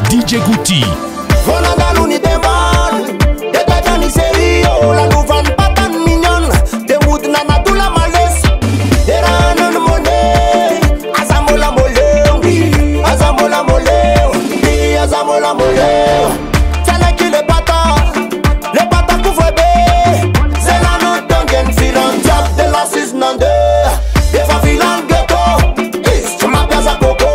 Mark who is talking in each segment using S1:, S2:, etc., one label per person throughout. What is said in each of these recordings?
S1: DJ Guti.
S2: Voilà la lune des mal, des tatani serio, la nouvelle patan mignonne, des routes nana tout la malaise, des ranon monnaie, azamola mole, oui, azamola mole, oui, azamola mole. Tiens qui les patas couvre bé, c'est la note d'un gain filant, diable de la 692, des fois filant ghetto, je m'appelle à coco.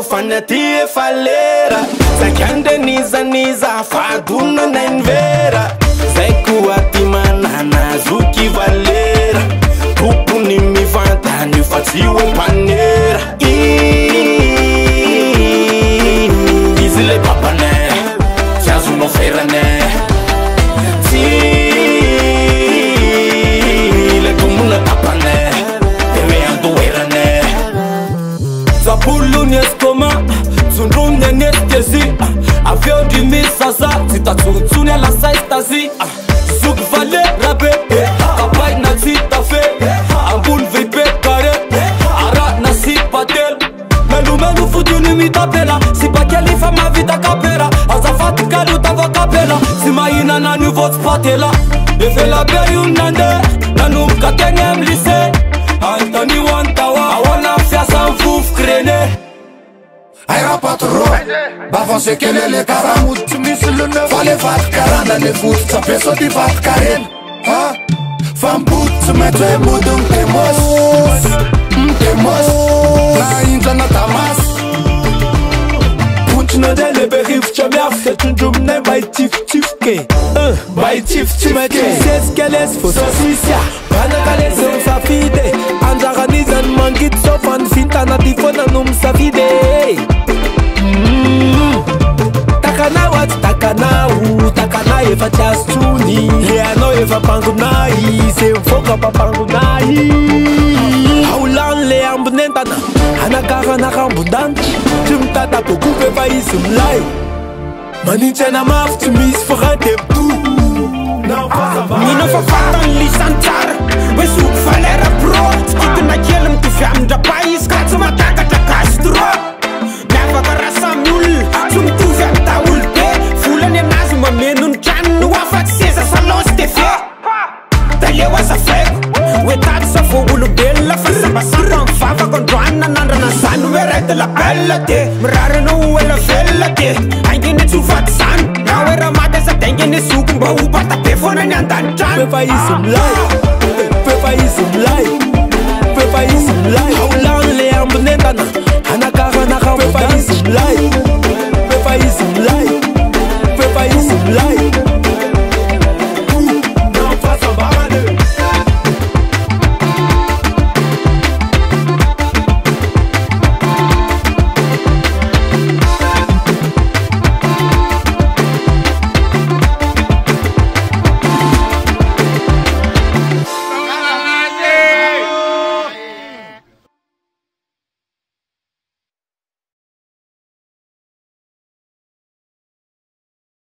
S2: Fanati e falera Zakande niza Faduna na invera Zeku atimana Zuki valera Tupu ni mivanta Nifatiwe panera Izile papane Chazu no ferane Le kumuna tapane Ewe ando erane Zabulu ni estoma Zunrum ni anesthésie Avion du Misasa Zita tsunia la saistasi Zouk vale rabe Kapay na zita fe Amboul vipe kare Ara na si patel Menu fudu ni mitapela Si pa kelifa ma vita kapera Azafati kalu tava kapela Si maina na nu vot spatela Efe la bea yunande Nanu mkatengem lise Antani wantawa Awana fia san fuf krene
S3: Aira patro Bavance kelele karamut Tumisle ne Fale vat karanda le foot Sa peso di vat karen Fam boot Mete mudung Temos La inja na tamas
S2: Punchna de le berif Chamiaf Setundum ne bay tif ke Bay tif ke Ses keles fo sosisia Bana kales on sa fide Anjaranizan mangit sofan Finta na tifona num sa fide Takana eva chastuni Leano eva pangunai Se mfoka pa pangunai Haulan le ambunentana Anakara nakambudanchi Tumtata pokupe va isumlai Manichena maf tumis frate tu
S4: Nino fa fatan lisantar We soek valera bro Skieten na jelem te fiam da pais Kratsu mataka ta castro Nava karasa mul Zum tu fiam ta ulte Fulan e nasu ma menun chan Wafat sesa salos te fe Talewa sa fek We tat sa fo ulu bella Fasa basakan fafa kon dwana Nandra na san We rete la bella te Mrare no uela fella te Angine tu fat san Na we ramade sa tengene sukum Ba ubata pefona nyandan chan
S2: Pepa isum lai Pepa isum lai Pepa isum lai Haulan le ambunentana Anakara nakamu Pepa isum lai